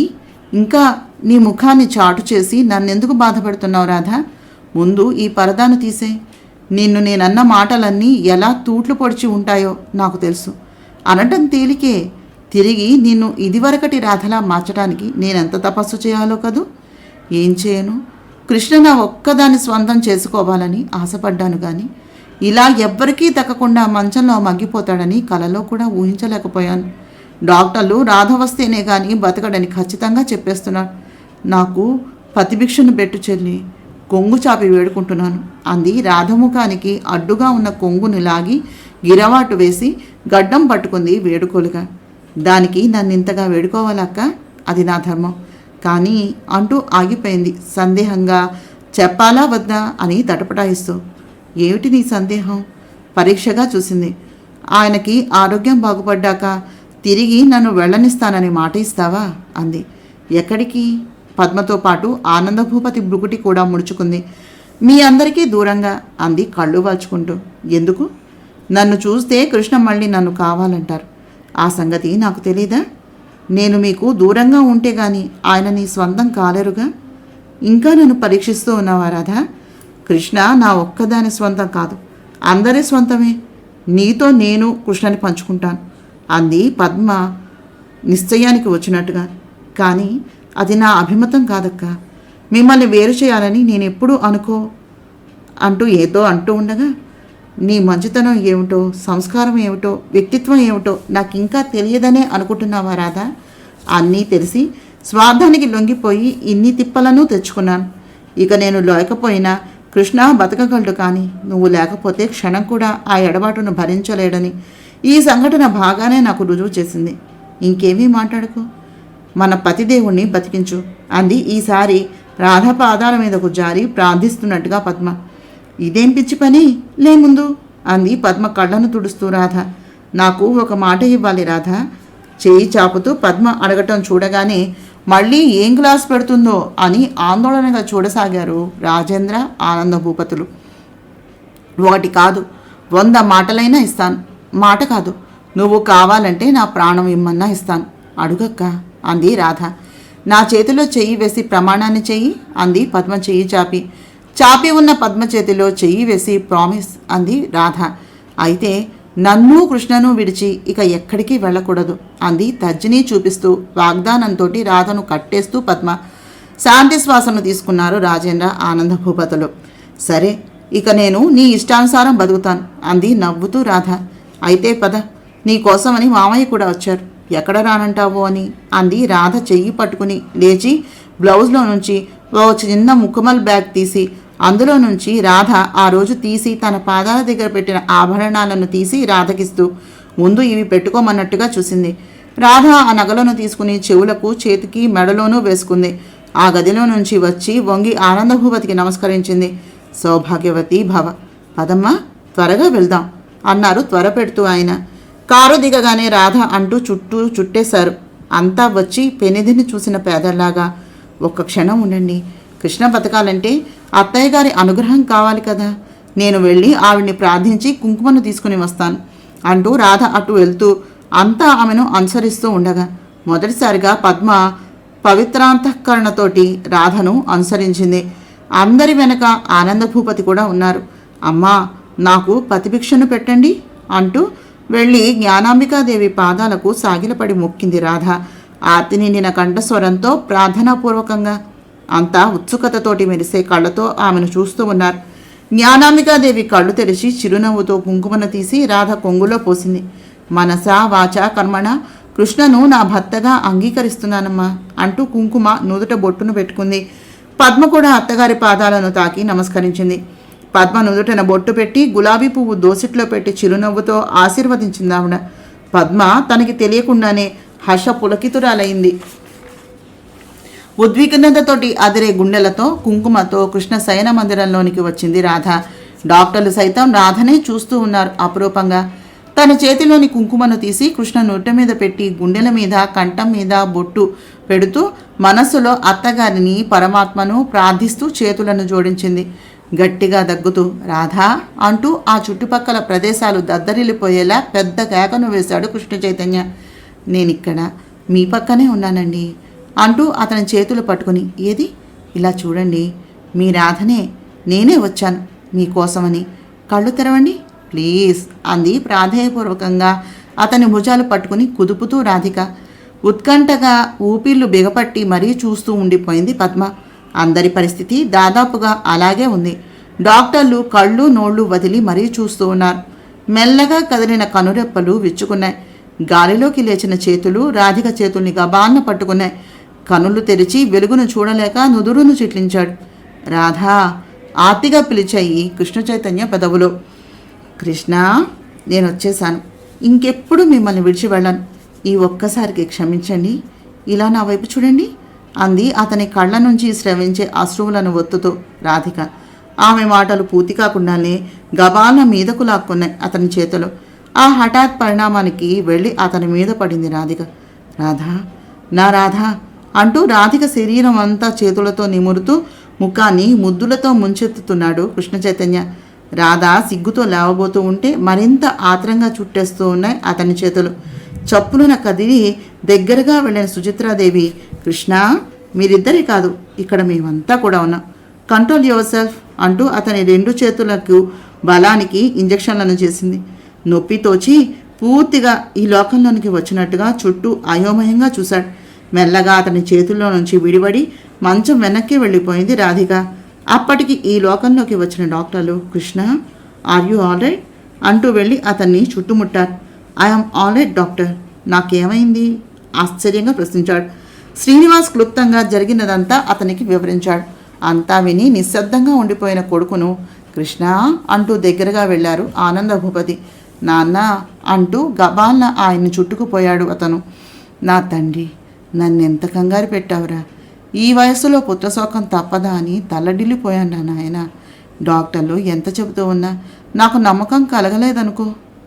ఇంకా నీ ముఖాన్ని చాటు చేసి నన్నెందుకు బాధపడుతున్నావు రాధా? ముందు ఈ పరదాను తీసే. నిన్ను నేనన్న మాటలన్నీ ఎలా తూట్లు పొడిచి ఉంటాయో నాకు తెలుసు. అనటం తేలికే, తిరిగి నిన్ను ఇదివరకటి రాధలా మార్చడానికి నేనెంత తపస్సు చేయాలో కదూ. ఏం చేయను, కృష్ణ నా ఒక్కదాన్ని స్వంతం చేసుకోవాలని ఆశపడ్డాను కానీ ఇలా ఎవ్వరికీ దక్కకుండా మంచంలో మగ్గిపోతాడని కలలో కూడా ఊహించలేకపోయాను. డాక్టర్లు రాధ వస్తేనే కానీ బతకడని ఖచ్చితంగా చెప్పేస్తున్నాడు. నాకు పతిభిక్షను పెట్టు చెల్లి, కొంగు చాపి వేడుకుంటున్నాను అంది. రాధముఖానికి అడ్డుగా ఉన్న కొంగును లాగి గిరవాటు వేసి గడ్డం పట్టుకుంది వేడుకోలుగా. దానికి నన్ను ఇంతగా వేడుకోవాలక్క, అది నా ధర్మం కానీ అంటూ ఆగిపోయింది సందేహంగా. చెప్పాలా వద్దా అని తటపటాయిస్తూ. ఏమిటి నీ సందేహం? పరీక్షగా చూసింది. ఆయనకి ఆరోగ్యం బాగుపడ్డాక తిరిగి నన్ను వెళ్ళనిస్తానని మాట ఇస్తావా అంది. ఎక్కడికి? పద్మతో పాటు ఆనందభూపతి భృకుటి కూడా ముడుచుకుంది. మీ అందరికీ దూరంగా అంది కళ్ళు వాల్చుకుంటూ. ఎందుకు? నన్ను చూస్తే కృష్ణ మళ్ళీ నన్ను కావాలంటారు. ఆ సంగతి నాకు తెలీదా? నేను మీకు దూరంగా ఉంటే గాని ఆయన నీ స్వంతం కాలేరుగా. ఇంకా నన్ను పరీక్షిస్తూ ఉన్నావా రాధా? కృష్ణ నా ఒక్కదాని స్వంతం కాదు, అందరి స్వంతమే. నీతో నేను కృష్ణని పంచుకుంటాను అంది పద్మ నిశ్చయానికి వచ్చినట్టుగా. కానీ అది నా అభిమతం కాదక్క. మిమ్మల్ని వేరు చేయాలని నేను ఎప్పుడూ అనుకో అంటూ ఏదో అంటూ ఉండగా, నీ మంచితనం ఏమిటో, సంస్కారం ఏమిటో, వ్యక్తిత్వం ఏమిటో నాకు ఇంకా తెలియదనే అనుకుంటున్నావా రాధా? అన్నీ తెలిసి స్వార్థానికి లొంగిపోయి ఇన్ని తిప్పలను తెచ్చుకున్నాను. ఇక నేను లేకపోయినా కృష్ణ బతకగలడు, కానీ నువ్వు లేకపోతే క్షణం కూడా ఆ ఎడబాటును భరించలేడని ఈ సంఘటన బాగానే నాకు రుజువు చేసింది. ఇంకేమీ మాట్లాడుకో, మన పతిదేవుణ్ణి బతికించు అంది ఈసారి రాధ పాదాల మీదకు జారి ప్రార్థిస్తున్నట్టుగా పద్మ. ఇదేం పిచ్చి పని, లే ముందు అంది పద్మ కళ్ళను తుడుస్తూ. రాధ, నాకు ఒక మాట ఇవ్వాలి రాధ. చేయి చాపుతూ పద్మ అడగటం చూడగానే మళ్ళీ ఏం గ్లాస్ పెడుతుందో అని ఆందోళనగా చూడసాగారు రాజేంద్ర, ఆనందభూపతులు. ఒకటి కాదు, 100 మాటలైనా ఇస్తాను. మాట కాదు, నువ్వు కావాలంటే నా ప్రాణం ఇమ్మన్నా ఇస్తాను. అడుగక్క అంది రాధ. నా చేతిలో చెయ్యి వేసి ప్రమాణాన్ని చెయ్యి అంది పద్మ చెయ్యి చాపి. చాపి ఉన్న పద్మ చేతిలో చెయ్యి వేసి ప్రామిస్ అంది రాధ. అయితే నన్ను కృష్ణను విడిచి ఇక ఎక్కడికి వెళ్ళకూడదు అంది తర్జనీ చూపిస్తూ. వాగ్దానంతో రాధను కట్టేస్తూ పద్మ. శాంతి శ్వాసను తీసుకున్నారు రాజేంద్ర, ఆనందభూపతులు. సరే, ఇక నేను నీ ఇష్టానుసారం బతుకుతాను అంది నవ్వుతూ రాధ. అయితే పద, నీ కోసమని మామయ్య కూడా వచ్చారు, ఎక్కడ రానంటావో అని అంది రాధ చెయ్యి పట్టుకుని లేచి బ్లౌజ్లో నుంచి ఓ చిన్న ముక్కమల్ బ్యాగ్ తీసి అందులో నుంచి రాధ ఆ రోజు తీసి తన పాదాల దగ్గర పెట్టిన ఆభరణాలను తీసి రాధకిస్తూ ముందు ఇవి పెట్టుకోమన్నట్టుగా చూసింది. రాధ ఆ నగలను తీసుకుని చెవులకు, చేతికి, మెడలోనూ వేసుకుంది. ఆ గదిలో నుంచి వచ్చి వంగి ఆనందభూపతికి నమస్కరించింది. సౌభాగ్యవతి భవ. పదమ్మా, త్వరగా వెళ్దాం అన్నారు త్వర పెడుతూ ఆయన. కారు దిగగానే రాధ అంటూ చుట్టూ చుట్టేశారు. అంతా వచ్చి పెనిదిని చూసిన పేదల్లాగా. ఒక్క క్షణం ఉండండి, కృష్ణ బతకాలంటే అత్తయ్య గారి అనుగ్రహం కావాలి కదా. నేను వెళ్ళి ఆవిడ్ని ప్రార్థించి కుంకుమను తీసుకుని వస్తాను అంటూ రాధ అటు వెళ్తూ అంతా ఆమెను అనుసరిస్తూ ఉండగా మొదటిసారిగా పద్మ పవిత్రాంతఃకరణతోటి రాధను అనుసరించింది. అందరి వెనక ఆనందభూపతి కూడా ఉన్నారు. అమ్మా, నాకు పతిభిక్షను పెట్టండి అంటూ వెళ్ళి జ్ఞానాంబికాదేవి పాదాలకు సాగిలపడి మొక్కింది రాధ. ఆర్తి నిండిన కంఠస్వరంతో ప్రార్థనాపూర్వకంగా. అంతా ఉత్సుకతతోటి మెరిసే కళ్ళతో ఆమెను చూస్తూ ఉన్నారు. జ్ఞానాంబికాదేవి కళ్ళు తెరిచి చిరునవ్వుతో కుంకుమను తీసి రాధ కొంగులో పోసింది. మనసా వాచా కర్మణ కృష్ణను నా భర్తగా అంగీకరిస్తున్నానమ్మా అంటూ కుంకుమ నుదుట బొట్టును పెట్టుకుంది. పద్మ కూడా అత్తగారి పాదాలను తాకి నమస్కరించింది. పద్మ నుదుటన బొట్టు పెట్టి గులాబీ పువ్వు దోసిట్లో పెట్టి చిరునవ్వుతో ఆశీర్వదించింది ఆవిడ. పద్మ తనకి తెలియకుండానే హర్ష పులకితురాలైంది. ఉద్విగ్నతతోటి అదిరే గుండెలతో కుంకుమతో కృష్ణ శయన మందిరంలోనికి వచ్చింది రాధ. డాక్టర్లు సైతం రాధనే చూస్తూ ఉన్నారు అపురూపంగా. తన చేతిలోని కుంకుమను తీసి కృష్ణ నొట్టె మీద పెట్టి గుండెల మీద, కంఠం మీద బొట్టు పెడుతూ మనస్సులో అత్తగారిని, పరమాత్మను ప్రార్థిస్తూ చేతులను జోడించింది. గట్టిగా దగ్గుతూ రాధా అంటూ ఆ చుట్టుపక్కల ప్రదేశాలు దద్దరిల్లిపోయేలా పెద్ద కేకను వేశాడు కృష్ణ చైతన్య. నేనిక్కడ మీ పక్కనే ఉన్నానండి అంటూ అతని చేతులు పట్టుకుని, ఏది ఇలా చూడండి, మీ రాధనే, నేనే వచ్చాను మీకోసమని, కళ్ళు తెరవండి ప్లీజ్ అంది ప్రాధేయపూర్వకంగా అతని భుజాలు పట్టుకుని కుదుపుతూ రాధిక. ఉత్కంఠగా ఊపిర్లు బిగపట్టి మరీ చూస్తూ ఉండిపోయింది పద్మ. అందరి పరిస్థితి దాదాపుగా అలాగే ఉంది. డాక్టర్లు కళ్ళు నోళ్లు వదిలి మరీ చూస్తూ ఉన్నారు. మెల్లగా కదిలిన కనురెప్పలు విచ్చుకున్నాయి. గాలిలోకి లేచిన చేతులు రాధిక చేతుల్ని గబాన్న పట్టుకున్నాయి. కనులు తెరిచి వెలుగును చూడలేక నుదురును చిట్లించాడు. రాధా ఆర్తిగా పిలిచాయి కృష్ణ చైతన్య పెదవులు. కృష్ణ, నేను వచ్చేశాను. ఇంకెప్పుడు మిమ్మల్ని విడిచి వెళ్ళను. ఈ ఒక్కసారికి క్షమించండి. ఇలా నా వైపు చూడండి అంది అతని కళ్ళ నుంచి స్రవించే అశ్రువులను ఒత్తుతూ రాధిక. ఆమె మాటలు పూర్తి కాకుండానే గబాల మీదకు లాక్కున్నాయి అతని చేతులు. ఆ హఠాత్ పరిణామానికి వెళ్ళి అతని మీద పడింది రాధిక. రాధా, నా రాధా అంటూ రాధిక శరీరం అంతా చేతులతో నిమురుతూ ముఖాన్ని ముద్దులతో ముంచెత్తుతున్నాడు కృష్ణ చైతన్య. రాధ సిగ్గుతో లేవబోతూ ఉంటే మరింత ఆత్రంగా చుట్టేస్తూ ఉన్నాయి అతని చేతులు. చప్పులున కదిలి దగ్గరగా వెళ్ళిన సుచిత్రాదేవి, కృష్ణ, మీరిద్దరే కాదు, ఇక్కడ మేమంతా కూడా ఉన్నాం, కంట్రోల్ యువర్ సెల్ఫ్ అంటూ అతని రెండు చేతులకు బలానికి ఇంజెక్షన్లను చేసింది. నొప్పితోచి పూర్తిగా ఈ లోకంలోనికి వచ్చినట్టుగా చుట్టూ అయోమయంగా చూశాడు. మెల్లగా అతని చేతుల్లో నుంచి విడిపడి మంచం వెనక్కి వెళ్ళిపోయింది రాధిక. అప్పటికి ఈ లోకంలోకి వచ్చిన డాక్టర్లు, Krishna, are you all right అంటూ వెళ్ళి అతన్ని చుట్టుముట్టారు. ఐఎమ్ ఆల్ రైట్ డాక్టర్, నాకేమైంది ఆశ్చర్యంగా ప్రశ్నించాడు. శ్రీనివాస్ క్లుప్తంగా జరిగినదంతా అతనికి వివరించాడు. అంతా విని నిశ్శబ్దంగా ఉండిపోయిన కొడుకును కృష్ణ అంటూ దగ్గరగా వెళ్ళారు ఆనందభూపతి. నాన్న అంటూ గబాల్న ఆయన్ని చుట్టుకుపోయాడు అతను. నా తండ్రి, నన్నెంత కంగారు పెట్టావురా, ఈ వయసులో పుత్రశోకం తప్పదా అని తల్లడిల్లిపోయాను నాయన. డాక్టర్లు ఎంత చెబుతూ ఉన్నా నాకు నమ్మకం కలగలేదనుకో.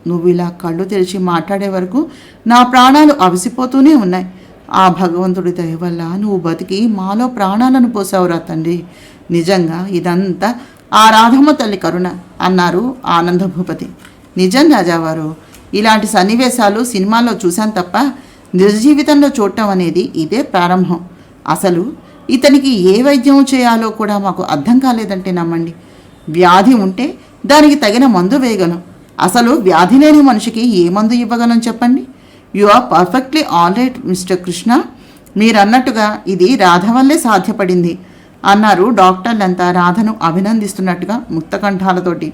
నువ్వు ఇలా కళ్ళు తెరిచి మాట్లాడే వరకు నా ప్రాణాలు అవిసిపోతూనే ఉన్నాయి. ఆ భగవంతుడి దయ వల్ల నువ్వు బతికి మాలో ప్రాణాలను పోసావురా తండ్రి. నిజంగా ఇదంతా ఆ రాధమ్మ తల్లి కరుణ అన్నారు ఆనందభూపతి. నిజం రాజావారు, ఇలాంటి సన్నివేశాలు సినిమాల్లో చూశాను తప్ప నిజ జీవితంలో చూడటం అనేది ఇదే ప్రారంభం. అసలు ఇతనికి ఏ వైద్యం చేయాలో కూడా మాకు అర్థం కాలేదంటే నమ్మండి. వ్యాధి ఉంటే దానికి తగిన మందు వేయగలం. అసలు వ్యాధి లేని మనిషికి ఏ మందు ఇవ్వగలం చెప్పండి. You are perfectly all right mister Krishna. మీరన్నట్టుగా ఇది రాధ వల్లే సాధ్యపడింది అన్నారు డాక్టర్లంతా రాధను అభినందిస్తున్నట్టుగా ముక్తకంఠాలతోటి.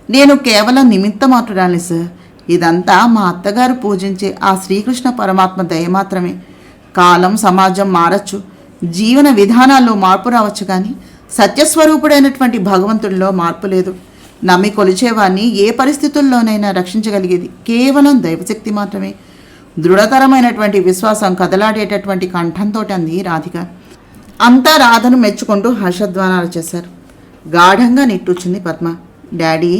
నేను కేవలం నిమిత్త మాత్రురాలి సార్. ఇదంతా మా అత్తగారు పూజించే ఆ శ్రీకృష్ణ పరమాత్మ దయ మాత్రమే. కాలం సమాజం మారచ్చు, జీవన విధానాల్లో మార్పు రావచ్చు కానీ సత్యస్వరూపుడైనటువంటి భగవంతుడిలో మార్పు లేదు. నమ్మి కొలిచేవాడిని ఏ పరిస్థితుల్లోనైనా రక్షించగలిగేది కేవలం దైవశక్తి మాత్రమే. దృఢతరమైనటువంటి విశ్వాసం కదలాడేటటువంటి కంఠంతో అంది రాధిక. అంతా రాధను మెచ్చుకుంటూ హర్షధ్వానాలు చేశారు. గాఢంగా నిట్టూచింది పద్మ. డాడీ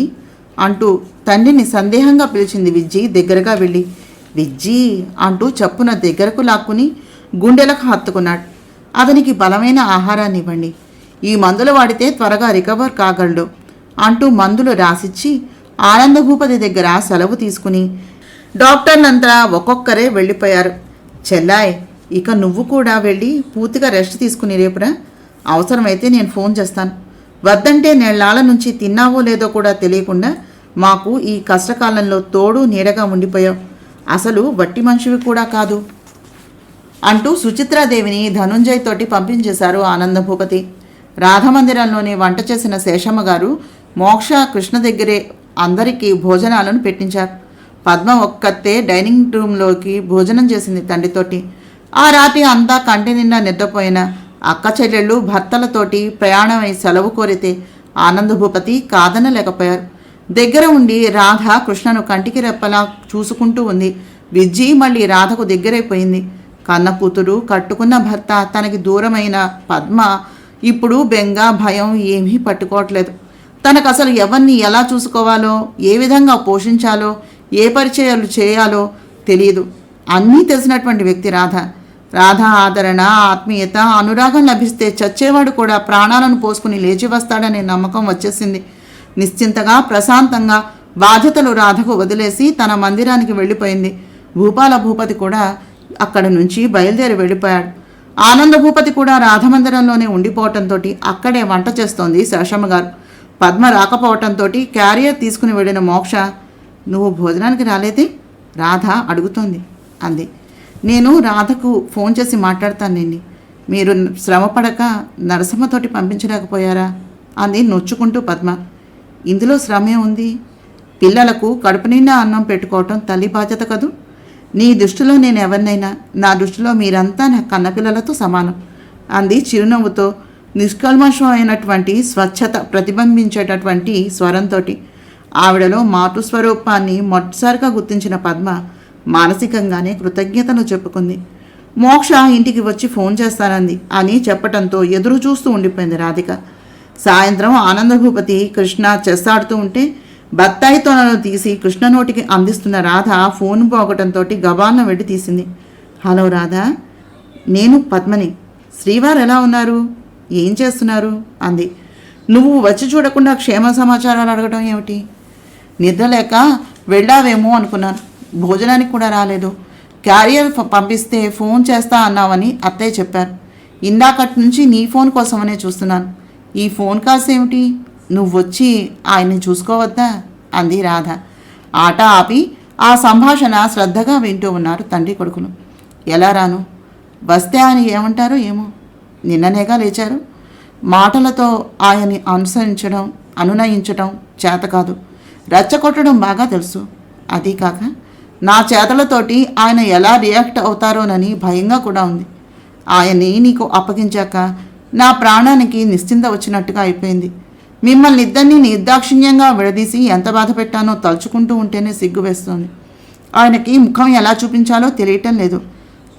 అంటూ తండ్రిని సందేహంగా పిలిచింది విజ్జి దగ్గరగా వెళ్ళి. విజ్జి అంటూ చప్పున దగ్గరకు లాక్కుని గుండెలకు హత్తుకున్నాడు. అతనికి బలమైన ఆహారాన్ని ఇవ్వండి, ఈ మందులు వాడితే త్వరగా రికవర్ కాగలడు అంటూ మందులు రాసిచ్చి ఆనందభూపతి దగ్గర సెలవు తీసుకుని డాక్టర్లంతా ఒక్కొక్కరే వెళ్ళిపోయారు. చెల్లాయ్, ఇక నువ్వు కూడా వెళ్ళి పూర్తిగా రెస్ట్ తీసుకుని రేపురా. అవసరమైతే నేను ఫోన్ చేస్తాను. వద్దంటే నెల్లాళ్ళ నుంచి తిన్నావో లేదో కూడా తెలియకుండా మాకు ఈ కష్టకాలంలో తోడు నీడగా ఉండిపోయావు. అసలు వట్టి మనిషివి కూడా కాదు అంటూ సుచిత్రాదేవిని ధనుంజయ్ తోటి పంపించేశారు ఆనందభూపతి. రాధమందిరంలోనే వంట చేసిన శేషమ్మ గారు మోక్ష కృష్ణ దగ్గరే అందరికీ భోజనాలను పెట్టించారు. పద్మ ఒక్కతే డైనింగ్ రూమ్లోకి భోజనం చేసింది తండ్రితోటి. ఆ రాత్రి అంతా కంటి నిండా నిద్రపోయిన అక్క చెల్లెళ్ళు భర్తలతోటి ప్రయాణమై సెలవు కోరితే ఆనందభూపతి కాదనలేకపోయారు. దగ్గర ఉండి రాధ కృష్ణను కంటికి రెప్పలా చూసుకుంటూ ఉంది. విజ్జి మళ్ళీ రాధకు దగ్గరైపోయింది. కన్న కూతురు, కట్టుకున్న భర్త తనకి దూరమైన పద్మ ఇప్పుడు బెంగ భయం ఏమీ పట్టుకోవట్లేదు. తనకు అసలు ఎవరిని ఎలా చూసుకోవాలో, ఏ విధంగా పోషించాలో, ఏ పరిచయాలు చేయాలో తెలియదు. అన్నీ తెలిసినటువంటి వ్యక్తి రాధ. రాధ ఆదరణ, ఆత్మీయత, అనురాగం లభిస్తే చచ్చేవాడు కూడా ప్రాణాలను పోసుకుని లేచి వస్తాడనే నమ్మకం వచ్చేసింది. నిశ్చింతగా ప్రశాంతంగా బాధ్యతలు రాధకు వదిలేసి తన మందిరానికి వెళ్ళిపోయింది. భూపాల భూపతి కూడా అక్కడి నుంచి బయలుదేరి వెళ్ళిపోయాడు. ఆనందభూపతి కూడా రాధమందిరంలోనే ఉండిపోవటంతో అక్కడే వంట చేస్తోంది శేషమ్మ గారు. పద్మ రాకపోవటంతో క్యారియర్ తీసుకుని వెళ్ళిన మోక్ష, నువ్వు భోజనానికి రాలేదే రాధ అడుగుతోంది అంది. నేను రాధకు ఫోన్ చేసి మాట్లాడతానండి, మీరు శ్రమపడక నరసమ్మతోటి పంపించలేకపోయారా అంది నొచ్చుకుంటూ పద్మ. ఇందులో శ్రమే ఉంది, పిల్లలకు కడుపు నిండా అన్నం పెట్టుకోవటం తల్లి బాధ్యత కదూ. నీ దృష్టిలో నేను ఎవరినైనా, నా దృష్టిలో మీరంతా నా కన్నపిల్లలతో సమానం అంది చిరునవ్వుతో, నిష్కల్మషమైనటువంటి స్వచ్ఛత ప్రతిబింబించేటటువంటి స్వరంతో. ఆవిడలో మాతృ స్వరూపాన్ని మొదటిసారిగా గుర్తించిన పద్మ మానసికంగానే కృతజ్ఞతను చెప్పుకుంది. మోక్ష ఇంటికి వచ్చి ఫోన్ చేస్తానంది అని చెప్పటంతో ఎదురు చూస్తూ ఉండిపోయింది రాధిక. సాయంత్రం ఆనందభూపతి కృష్ణ చెస్ ఆడుతూ ఉంటే బత్తాయి తొనను తీసి కృష్ణ నోటికి అందిస్తున్న రాధ ఫోన్ పోగటంతో గబాన్న వెళ్ళి తీసింది. హలో రాధ, నేను పద్మని. శ్రీవారు ఎలా ఉన్నారు, ఏం చేస్తున్నారు అంది. నువ్వు వచ్చి చూడకుండా క్షేమ సమాచారాలు అడగడం ఏమిటి? నిద్రలేక వెళ్ళావేమో అనుకున్నాను. భోజనానికి కూడా రాలేదు. క్యారియర్ పంపిస్తే ఫోన్ చేస్తా అన్నావని అత్తయ్య చెప్పారు. ఇందాకటి నుంచి నీ ఫోన్ కోసమనే చూస్తున్నాను. ఈ ఫోన్ కాల్స్ ఏమిటి? నువ్వు వచ్చి ఆయన్ని చూసుకోవద్దా అంది రాధ. ఆట ఆపి ఆ సంభాషణ శ్రద్ధగా వింటూ ఉన్నారు తండ్రి కొడుకులు. ఎలా రాను? వస్తే ఆయన ఏమంటారో ఏమో. నిన్ననేగా లేచారు. మాటలతో ఆయన్ని అనునయించడం చేత కాదు, రెచ్చగొట్టడం బాగా తెలుసు. అదీ కాక నా చేతలతోటి ఆయన ఎలా రియాక్ట్ అవుతారోనని భయంగా కూడా ఉంది. ఆయన్ని నీకు అప్పగించాక నా ప్రాణానికి నిశ్చింత వచ్చినట్టుగా అయిపోయింది. మిమ్మల్ని ఇద్దరినీ నిర్దాక్షిణ్యంగా విడదీసి ఎంత బాధ పెట్టానో తలుచుకుంటూ ఉంటేనే సిగ్గు వేస్తోంది. ఆయనకి ముఖం ఎలా చూపించాలో తెలియటం లేదు.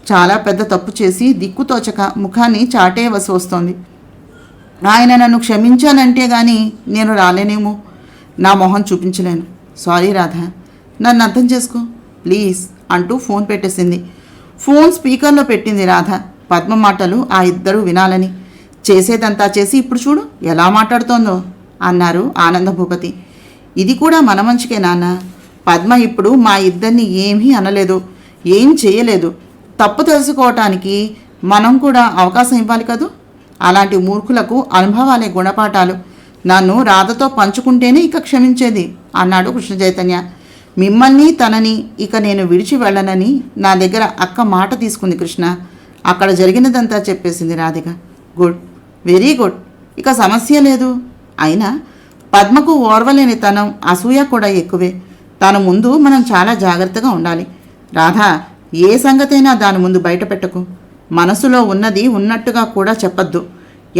చాలా పెద్ద తప్పు చేసి దిక్కుతోచక ముఖాన్ని చాటేయవలసి వస్తోంది. ఆయన నన్ను క్షమించానంటే కానీ నేను రాలేనేమో, నా మొహం చూపించలేను. సారీ రాధ, నన్ను అర్థం చేసుకో ప్లీజ్ అంటూ ఫోన్ పెట్టేసింది. ఫోన్ స్పీకర్లో పెట్టింది రాధ. పద్మ మాటలు ఆ ఇద్దరు వినాలని. చేసేదంతా చేసి ఇప్పుడు చూడు ఎలా మాట్లాడుతోందో అన్నారు ఆనందభూపతి. ఇది కూడా మన మంచికే నాన్న. పద్మ ఇప్పుడు మా ఇద్దరిని ఏమీ అనలేదు, ఏం చేయలేదు. తప్పు తెలుసుకోవటానికి మనం కూడా అవకాశం ఇవ్వాలి కదూ. అలాంటి మూర్ఖులకు అనుభవాలే గుణపాఠాలు. నన్ను రాధతో పంచుకుంటేనే ఇక క్షమించేది అన్నాడు కృష్ణ చైతన్య. మిమ్మల్ని తనని ఇక నేను విడిచి వెళ్ళనని నా దగ్గర అక్క మాట తీసుకుంది కృష్ణ. అక్కడ జరిగినదంతా చెప్పేసింది రాధిక. గుడ్, వెరీ గుడ్, ఇక సమస్య లేదు. అయినా పద్మకు ఓర్వలేని తనం, అసూయ కూడా ఎక్కువే. తన ముందు మనం చాలా జాగ్రత్తగా ఉండాలి. రాధా, ఏ సంగతైనా దాని ముందు బయట పెట్టకు. మనసులో ఉన్నది ఉన్నట్టుగా కూడా చెప్పద్దు.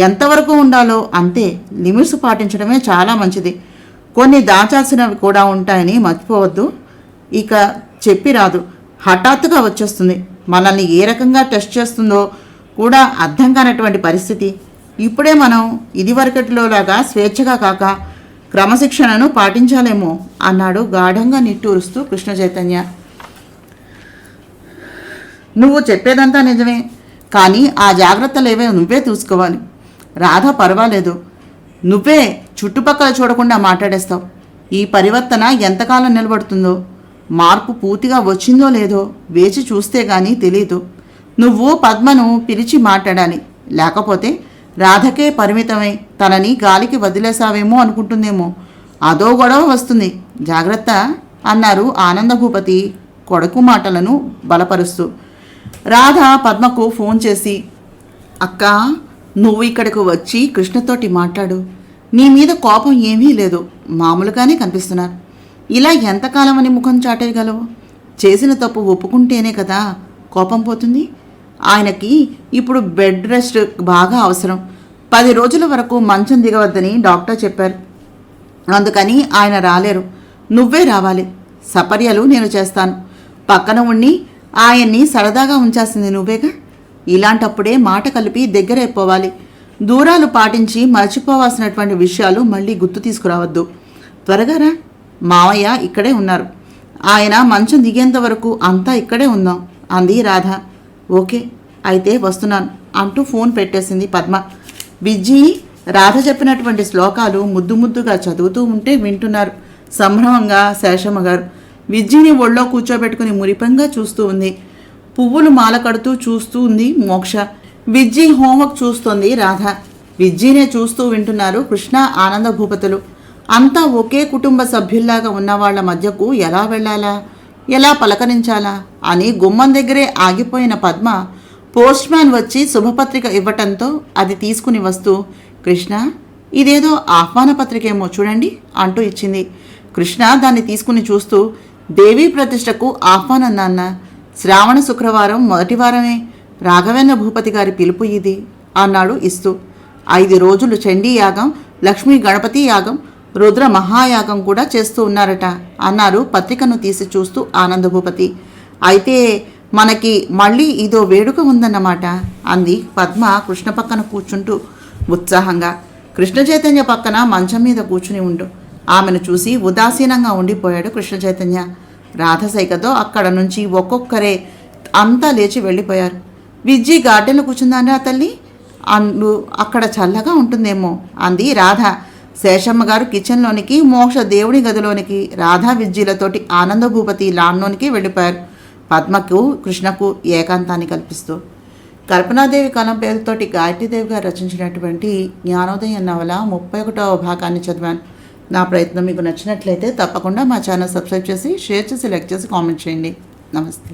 ఎంతవరకు ఉండాలో అంతే, లిమిట్స్ పాటించడమే చాలా మంచిది. కొన్ని దాచాల్సినవి కూడా ఉంటాయని మర్చిపోవద్దు. ఇక చెప్పి రాదు, హఠాత్తుగా వచ్చేస్తుంది. మనల్ని ఏ రకంగా టెస్ట్ చేస్తుందో కూడా అర్థం కానటువంటి పరిస్థితి. ఇప్పుడే మనం ఇదివరకటిలోలాగా స్వేచ్ఛగా కాక క్రమశిక్షణను పాటించాలేమో అన్నాడు గాఢంగా నిట్టూరుస్తూ కృష్ణ చైతన్య. నువ్వు చెప్పేదంతా నిజమే, కానీ ఆ జాగ్రత్తలేవే నువ్వే చూసుకోవాలి. రాధ పర్వాలేదు, నువ్వే చుట్టుపక్కల చూడకుండా మాట్లాడేస్తావు. ఈ పరివర్తన ఎంతకాలం నిలబడుతుందో, మార్పు పూర్తిగా వచ్చిందో లేదో వేచి చూస్తే గానీ తెలీదు. నువ్వు పద్మను పిలిచి మాట్లాడాలి, లేకపోతే రాధకే పరిమితమై తనని గాలికి వదిలేసావేమో అనుకుంటుందేమో. అదో గొడవ వస్తుంది, జాగ్రత్త అన్నారు ఆనందభూపతి కొడుకు మాటలను బలపరుస్తూ. రాధ పద్మకు ఫోన్ చేసి, అక్క, నువ్వు ఇక్కడికి వచ్చి కృష్ణతోటి మాట్లాడు. నీ మీద కోపం ఏమీ లేదు, మామూలుగానే కనిపిస్తున్నారు. ఇలా ఎంతకాలం అని ముఖం చాటేయగలవు? చేసిన తప్పు ఒప్పుకుంటేనే కదా కోపం పోతుంది. ఆయనకి ఇప్పుడు బెడ్ రెస్ట్ బాగా అవసరం. 10 రోజుల వరకు మంచం దిగవద్దని డాక్టర్ చెప్పారు. అందుకని ఆయన రాలేరు, నువ్వే రావాలి. సపర్యలు నేను చేస్తాను. పక్కన ఉండి ఆయన్ని సరదాగా ఉంచాల్సింది నువ్వేగా. ఇలాంటప్పుడే మాట కలిపి దగ్గరైపోవాలి. దూరాలు పాటించి మర్చిపోవాల్సినటువంటి విషయాలు మళ్ళీ గుర్తు తీసుకురావద్దు. త్వరగా రా, మావయ్య ఇక్కడే ఉన్నారు. ఆయన మంచం దిగేంత వరకు అంతా ఇక్కడే ఉందాం అంది రాధ. ఓకే, అయితే వస్తున్నాను అంటూ ఫోన్ పెట్టేసింది పద్మ. విజ్జి రాధ చెప్పినటువంటి శ్లోకాలు ముద్దు ముద్దుగా చదువుతూ ఉంటే వింటున్నారు సంభ్రమంగా శేషమ్మ గారు. విజ్జిని ఒళ్ళో కూర్చోబెట్టుకుని మురిపంగా చూస్తూ ఉంది. పువ్వులు మాల కడుతూ చూస్తూ ఉంది మోక్ష. విజ్జి హోంవర్క్ చూస్తోంది రాధ. విజ్జినే చూస్తూ వింటున్నారు కృష్ణ ఆనంద భూపతులు. అంతా ఒకే కుటుంబ సభ్యుల్లాగా ఉన్న వాళ్ళ మధ్యకు ఎలా వెళ్ళాలా, ఎలా పలకరించాలా అని గుమ్మం దగ్గరే ఆగిపోయిన పద్మ పోస్ట్ మ్యాన్ వచ్చి శుభపత్రిక ఇవ్వటంతో అది తీసుకుని వస్తూ, కృష్ణ, ఇదేదో ఆహ్వాన పత్రికేమో చూడండి అంటూ ఇచ్చింది. కృష్ణ దాన్ని తీసుకుని చూస్తూ, దేవీ ప్రతిష్టకు ఆహ్వానం నాన్న. శ్రావణ శుక్రవారం మొదటి వారమే, రాఘవేంద్ర భూపతి గారి పిలుపు ఇది అన్నాడు ఇస్తూ. 5 రోజులు చండీ యాగం, లక్ష్మీ గణపతి యాగం, రుద్ర మహాయాగం కూడా చేస్తూ ఉన్నారట అన్నారు పత్రికను తీసి చూస్తూ ఆనందభూపతి. అయితే మనకి మళ్ళీ ఇదో వేడుక ఉందన్నమాట అంది పద్మ కృష్ణ పక్కన కూర్చుంటూ ఉత్సాహంగా. కృష్ణ చైతన్య పక్కన మంచం మీద కూర్చుని ఉండు. ఆమెను చూసి ఉదాసీనంగా ఉండిపోయాడు కృష్ణ చైతన్య. రాధసైకతో అక్కడ నుంచి ఒక్కొక్కరే అంతా లేచి వెళ్ళిపోయారు. విజ్జి గార్డెన్లో కూర్చుందాంరా తల్లి, అందు అక్కడ చల్లగా ఉంటుందేమో అంది రాధ. శేషమ్మ గారు కిచెన్లోనికి, మోక్ష దేవుడి గదిలోనికి, రాధా విజ్జీలతోటి ఆనందభూపతి లాన్లోనికి వెళ్ళిపోయారు. పద్మకు కృష్ణకు ఏకాంతాన్ని కల్పిస్తూ. కల్పనాదేవి కలం పేరుతోటి గాయత్రీదేవి గారు రచించినటువంటి జ్ఞానోదయం నవల 31వ భాగాన్ని చదివాను. నా ప్రయత్నం మీకు నచ్చినట్లయితే తప్పకుండా మా ఛానల్ సబ్స్క్రైబ్ చేసి, షేర్ చేసి, లైక్ చేసి, కామెంట్ చేయండి. నమస్తే.